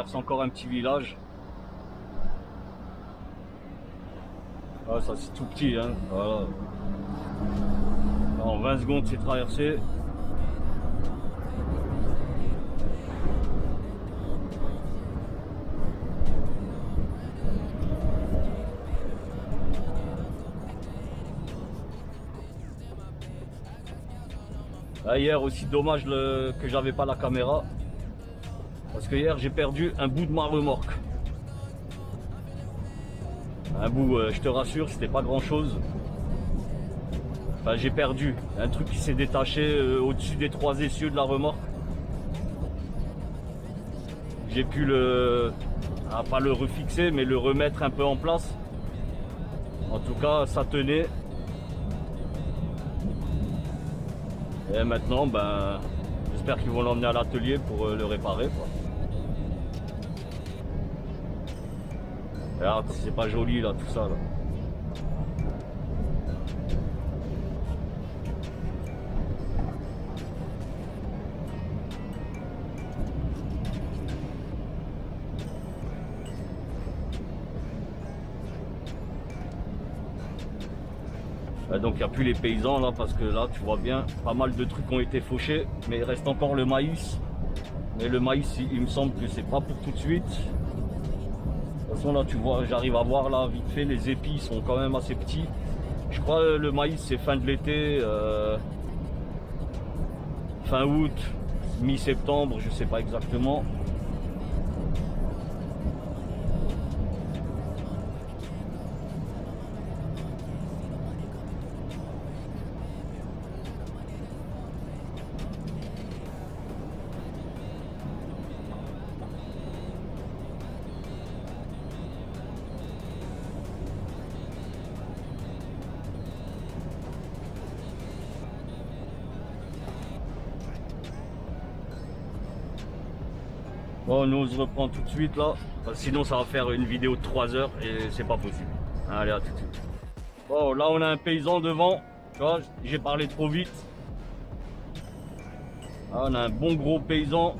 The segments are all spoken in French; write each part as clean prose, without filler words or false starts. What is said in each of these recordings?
traverse encore un petit village. Ah, ça c'est tout petit, hein. Voilà. En 20 secondes c'est traversé. Ah, hier aussi dommage que j'avais pas la caméra. Parce que hier j'ai perdu un bout de ma remorque. Un bout, je te rassure, c'était pas grand chose. Enfin, j'ai perdu un truc qui s'est détaché au-dessus des 3 essieux de la remorque. J'ai pu pas le refixer, mais le remettre un peu en place. En tout cas, ça tenait. Et maintenant, ben, j'espère qu'ils vont l'emmener à l'atelier pour le réparer, quoi. Regarde, c'est pas joli là, tout ça là. Donc il n'y a plus les paysans là, parce que là tu vois bien pas mal de trucs ont été fauchés, mais il reste encore le maïs. Mais le maïs, il me semble que c'est pas pour tout de suite. De toute façon là tu vois, j'arrive à voir là vite fait, les épis sont quand même assez petits. Je crois le maïs c'est fin de l'été, fin août, mi-septembre, je sais pas exactement. Bon, nous on se reprend tout de suite là, sinon ça va faire une vidéo de 3 heures et c'est pas possible. Allez, à tout de suite. Bon, là on a un paysan devant, tu vois, j'ai parlé trop vite. Là, on a un bon gros paysan.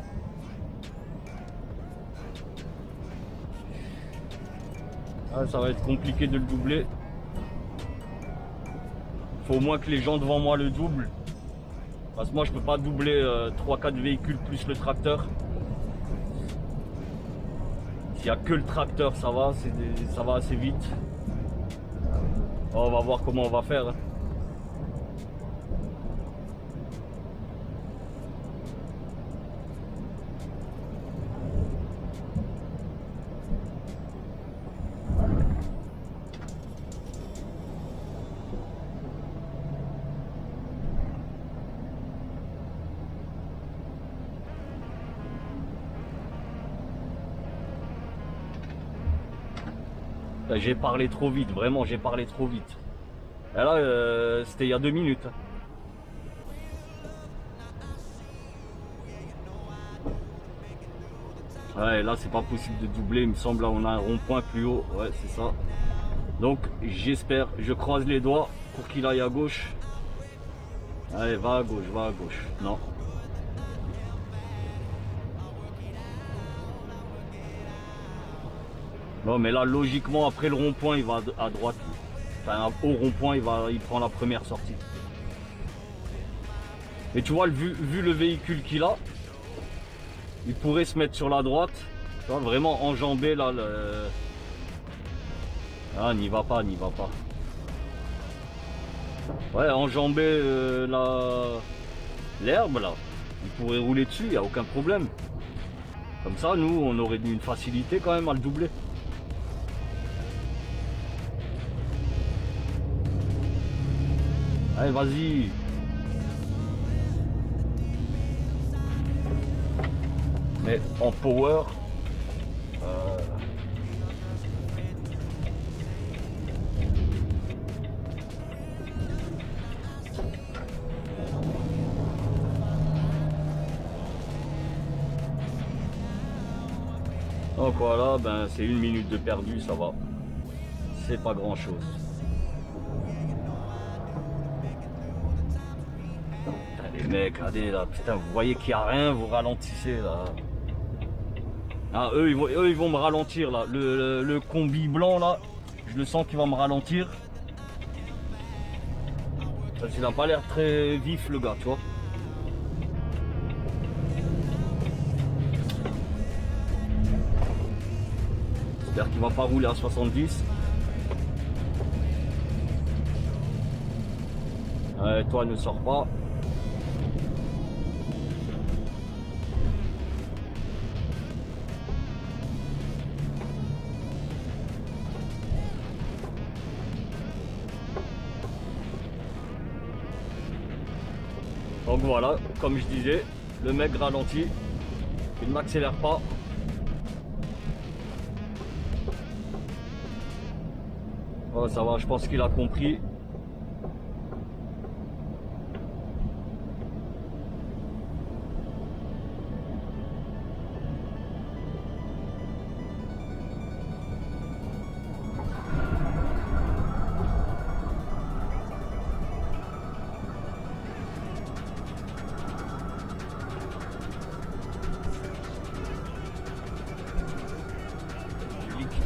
Ah, ça va être compliqué de le doubler. Il faut au moins que les gens devant moi le doublent. Parce que moi je peux pas doubler 3-4 véhicules plus le tracteur. S'il n'y a que le tracteur, ça va, ça va assez vite. On va voir comment on va faire. J'ai parlé trop vite, vraiment j'ai parlé trop vite. Et là, c'était il y a 2 minutes. Ouais, là c'est pas possible de doubler, il me semble. Là on a un rond-point plus haut, ouais c'est ça. Donc j'espère, je croise les doigts pour qu'il aille à gauche. Allez, va à gauche, va à gauche. Non. Bon, mais là logiquement après le rond-point il va à droite. Enfin au rond-point il prend la première sortie. Et tu vois, vu le véhicule qu'il a, il pourrait se mettre sur la droite, tu vois, vraiment enjamber là le... Ah, n'y va pas, n'y va pas. Ouais, enjamber l'herbe là, il pourrait rouler dessus, il n'y a aucun problème. Comme ça, nous, on aurait une facilité quand même à le doubler. Allez, vas-y. Mais en power, donc voilà, ben c'est 1 minute de perdu, ça va. C'est pas grand chose. Putain, les mecs, regardez là, putain, vous voyez qu'il n'y a rien, vous ralentissez là. Ah, eux, ils vont me ralentir là. Le combi blanc là, je le sens qu'il va me ralentir. Parce qu'il n'a pas l'air très vif le gars, tu vois. J'espère qu'il va pas rouler à 70. Toi ne sors pas. Donc voilà, comme je disais, le mec ralentit, il n'accélère pas. Oh, ça va, je pense qu'il a compris.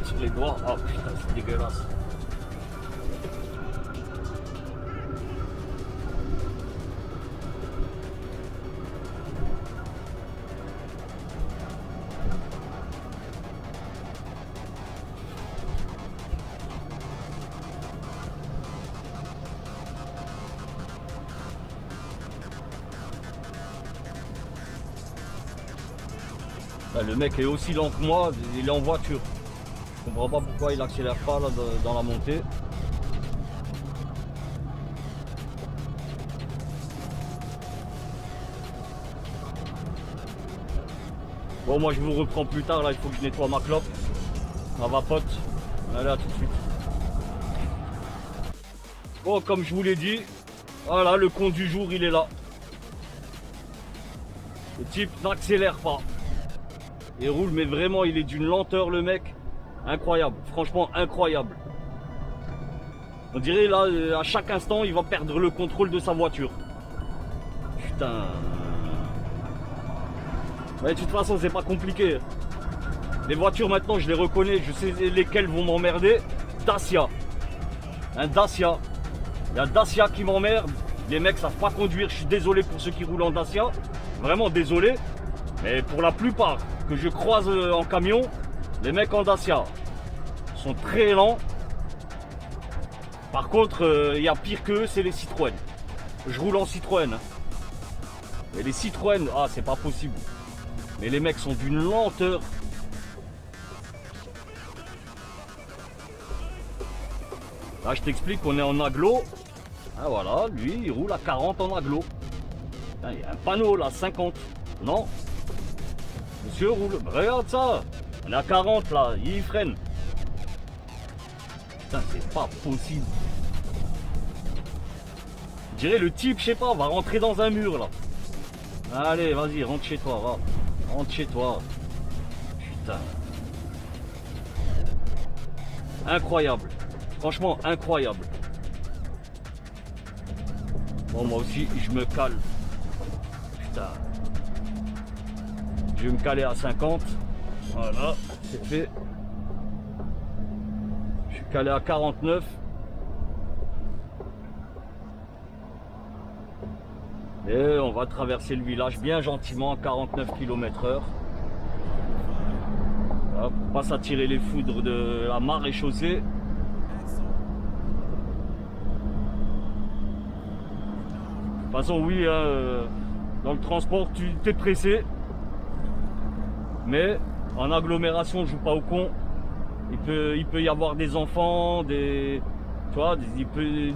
Sur les doigts, oh putain c'est dégueulasse. Le mec est aussi lent que moi, il est en voiture. Je comprends pas pourquoi il accélère pas là, dans la montée. Bon, moi je vous reprends plus tard, là il faut que je nettoie ma clope, ma vapote. Allez, à tout de suite. Bon, comme je vous l'ai dit, voilà, le compte du jour il est là. Le type n'accélère pas. Il roule, mais vraiment il est d'une lenteur le mec. Incroyable, franchement incroyable. On dirait là, à chaque instant, il va perdre le contrôle de sa voiture. Putain. Mais de toute façon, c'est pas compliqué. Les voitures maintenant, je les reconnais, je sais lesquelles vont m'emmerder. Dacia. Un Dacia. Il y a Dacia qui m'emmerde. Les mecs savent pas conduire, je suis désolé pour ceux qui roulent en Dacia. Vraiment désolé. Mais pour la plupart que je croise en camion, les mecs en Dacia sont très lents. Par contre, il y a pire qu'eux, c'est les Citroën. Je roule en Citroën. Et les Citroën, ah c'est pas possible. Mais les mecs sont d'une lenteur. Là je t'explique qu'on est en agglo. Ah voilà, lui il roule à 40 en agglo. Putain, il y a un panneau là, 50. Non. Monsieur roule, regarde ça. On est à 40 là, il freine. Putain, c'est pas possible. Je dirais le type, je sais pas, va rentrer dans un mur là. Allez, vas-y, rentre chez toi, va. Rentre chez toi. Putain. Incroyable. Franchement, incroyable. Bon, moi aussi, je me cale. Putain. Je vais me caler à 50. Voilà, c'est fait. Je suis calé à 49. Et on va traverser le village bien gentiment à 49 km/h. Voilà, pour pas s'attirer les foudres de la maréchaussée. De toute façon, oui, hein, dans le transport, tu t'es pressé. Mais en agglomération, je joue pas au con. Il peut y avoir des enfants, tu vois, il peut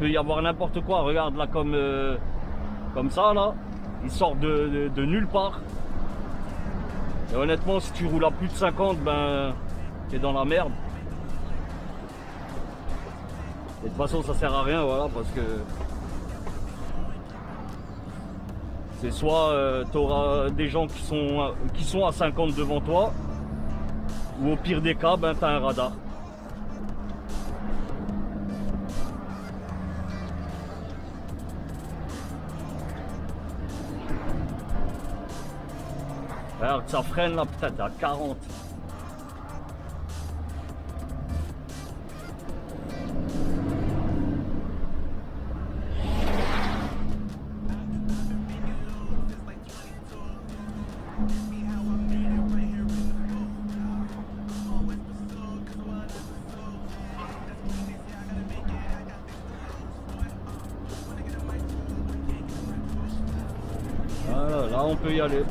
y avoir n'importe quoi. Regarde là comme ça là, il sort de nulle part. Et honnêtement, si tu roules à plus de 50, ben t'es dans la merde. Et de toute façon, ça sert à rien, voilà, parce que c'est soit tu auras des gens qui sont à 50 devant toi, ou au pire des cas, ben, tu as un radar. Alors que ça freine là, putain, t'es à 40. Voilà, là on peut y aller.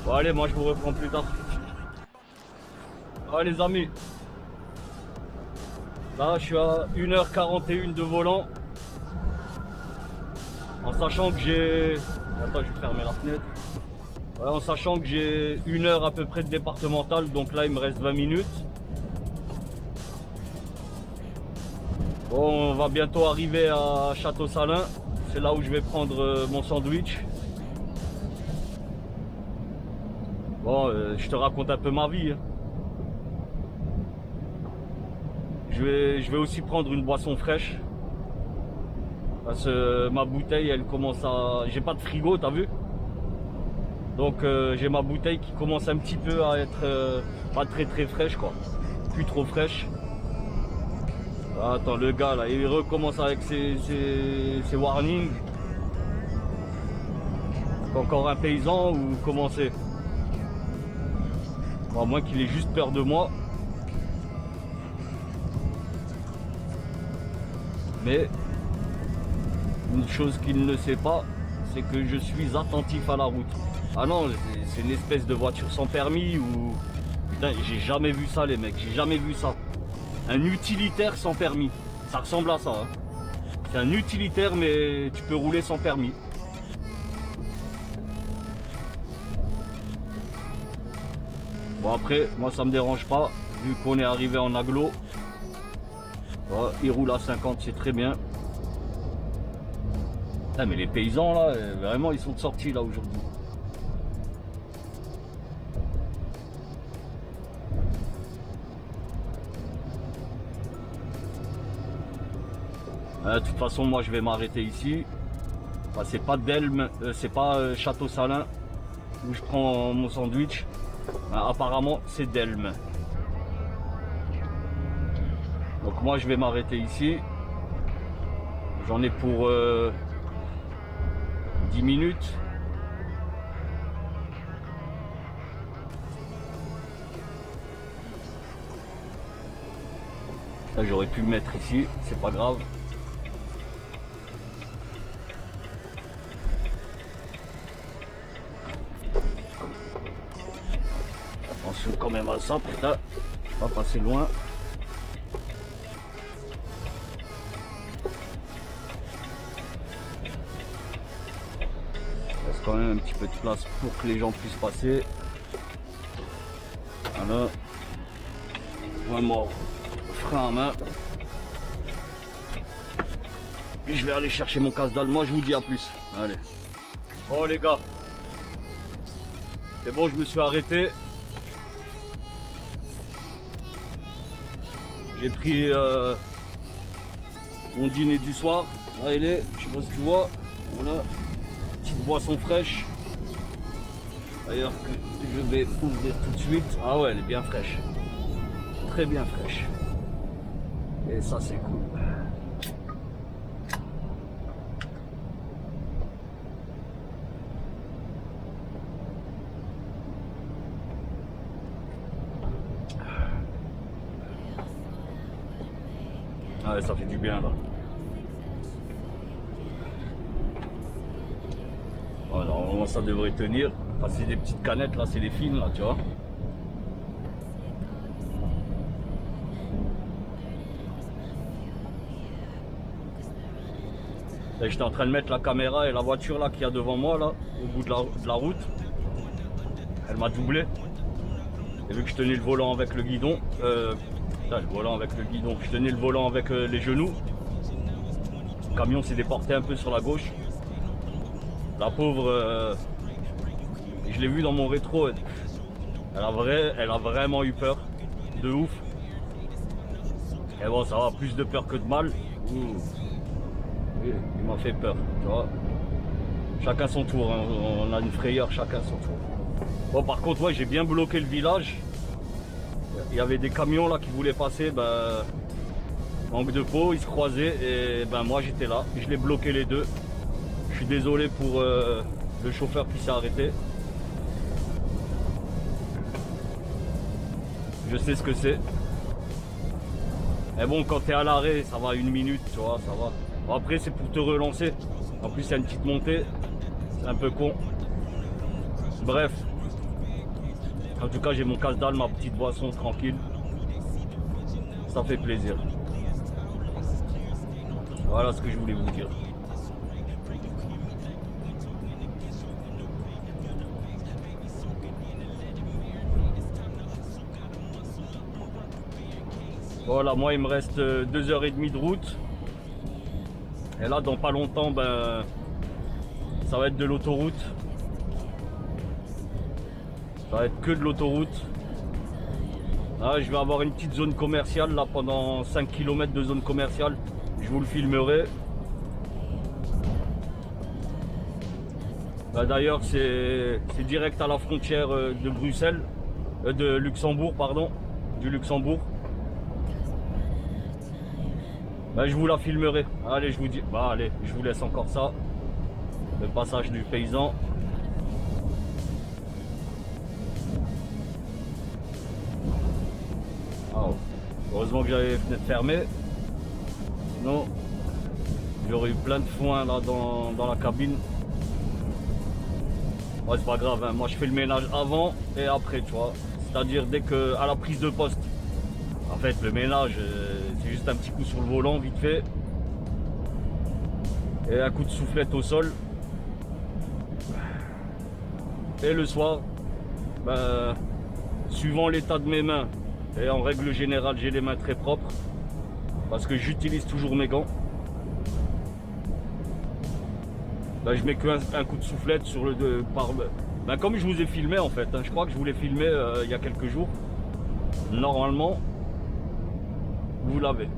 Bon allez, moi je vous reprends plus tard. Ouais les amis. Là je suis à 1h41 de volant. En sachant que j'ai... Attends, je vais fermer la fenêtre. Ouais, en sachant que j'ai 1 heure à peu près de départemental, donc là il me reste 20 minutes. Bon, on va bientôt arriver à Château-Salin. C'est là où je vais prendre mon sandwich. Bon, je te raconte un peu ma vie. Hein. Je vais aussi prendre une boisson fraîche. Parce que ma bouteille, elle commence à... J'ai pas de frigo, t'as vu? Donc j'ai ma bouteille qui commence un petit peu à être pas très fraîche, quoi. Plus trop fraîche. Attends, le gars là, il recommence avec ses warnings. Encore un paysan ou comment c'est? À moins qu'il ait juste peur de moi. Mais une chose qu'il ne sait pas, c'est que je suis attentif à la route. Ah non, c'est une espèce de voiture sans permis ou... Putain, j'ai jamais vu ça les mecs, j'ai jamais vu ça. Un utilitaire sans permis, ça ressemble à ça. Hein. C'est un utilitaire mais tu peux rouler sans permis. Bon après, moi ça me dérange pas, vu qu'on est arrivé en agglo. Ouais, il roule à 50, c'est très bien. Ah, mais les paysans là, vraiment ils sont sortis là aujourd'hui. De toute façon moi je vais m'arrêter ici. Enfin, c'est pas Delme, c'est pas Château-Salin où je prends mon sandwich. Apparemment c'est Delme. Donc moi je vais m'arrêter ici. J'en ai pour 10 minutes. Là j'aurais pu me mettre ici, c'est pas grave. Attention quand même à ça, putain, je vais pas passer loin. Il reste quand même un petit peu de place pour que les gens puissent passer. Voilà. Vraiment, frein à main. Et je vais aller chercher mon casse-dalle. Moi je vous dis à plus. Allez. Bon les gars. C'est bon, je me suis arrêté. J'ai pris mon dîner du soir. Là il est, je sais pas si tu vois. Voilà. Petite boisson fraîche. D'ailleurs que je vais ouvrir tout de suite. Ah ouais, elle est bien fraîche. Très bien fraîche. Et ça c'est cool. Ah ouais, ça fait du bien là. Voilà, normalement ça devrait tenir. Enfin, c'est des petites canettes là, c'est des fines là, tu vois. Là, j'étais en train de mettre la caméra et la voiture là qu'il y a devant moi là, au bout de la route, elle m'a doublé. Et vu que je tenais le volant avec le guidon, le volant avec le guidon, je tenais le volant avec les genoux. Le camion s'est déporté un peu sur la gauche. La pauvre, je l'ai vu dans mon rétro, elle a vraiment eu peur, de ouf. Et bon, ça va, plus de peur que de mal. Ouh. Il m'a fait peur, tu vois. Chacun son tour, hein. On a une frayeur, chacun son tour. Bon, par contre, ouais, j'ai bien bloqué le village. Il y avait des camions là qui voulaient passer, ben, manque de peau, ils se croisaient et ben moi j'étais là, je l'ai bloqué les deux. Je suis désolé pour le chauffeur qui s'est arrêté. Je sais ce que c'est. Et bon, quand tu es à l'arrêt, ça va 1 minute, tu vois, ça va. Bon, après, c'est pour te relancer. En plus, il y a une petite montée. C'est un peu con. Bref. En tout cas, j'ai mon casse-dalle, ma petite boisson tranquille. Ça fait plaisir. Voilà ce que je voulais vous dire. Voilà, moi il me reste 2h30 de route. Et là dans pas longtemps, ben ça va être de l'autoroute. Ça va être que de l'autoroute. Là, je vais avoir une petite zone commerciale là pendant 5 km de zone commerciale. Je vous le filmerai. Ben, d'ailleurs c'est direct à la frontière de Bruxelles, de Luxembourg, pardon, du Luxembourg. Ben, je vous la filmerai. Allez, je vous dis. Bah allez, je vous laisse encore ça. Le passage du paysan. Oh. Heureusement que j'avais les fenêtres fermées. Sinon, j'aurais eu plein de foin là dans la cabine. Ouais, c'est pas grave, hein. Moi je fais le ménage avant et après, tu vois. C'est-à-dire dès que à la prise de poste. En fait, le ménage, c'est juste un petit coup sur le volant, vite fait. Et un coup de soufflette au sol. Et le soir, ben, suivant l'état de mes mains, et en règle générale, j'ai les mains très propres. Parce que j'utilise toujours mes gants. Ben, je mets qu'un coup de soufflette sur le... Ben, comme je vous ai filmé en fait, hein. Je crois que je vous l'ai filmé il y a quelques jours. Normalement, vous l'avez.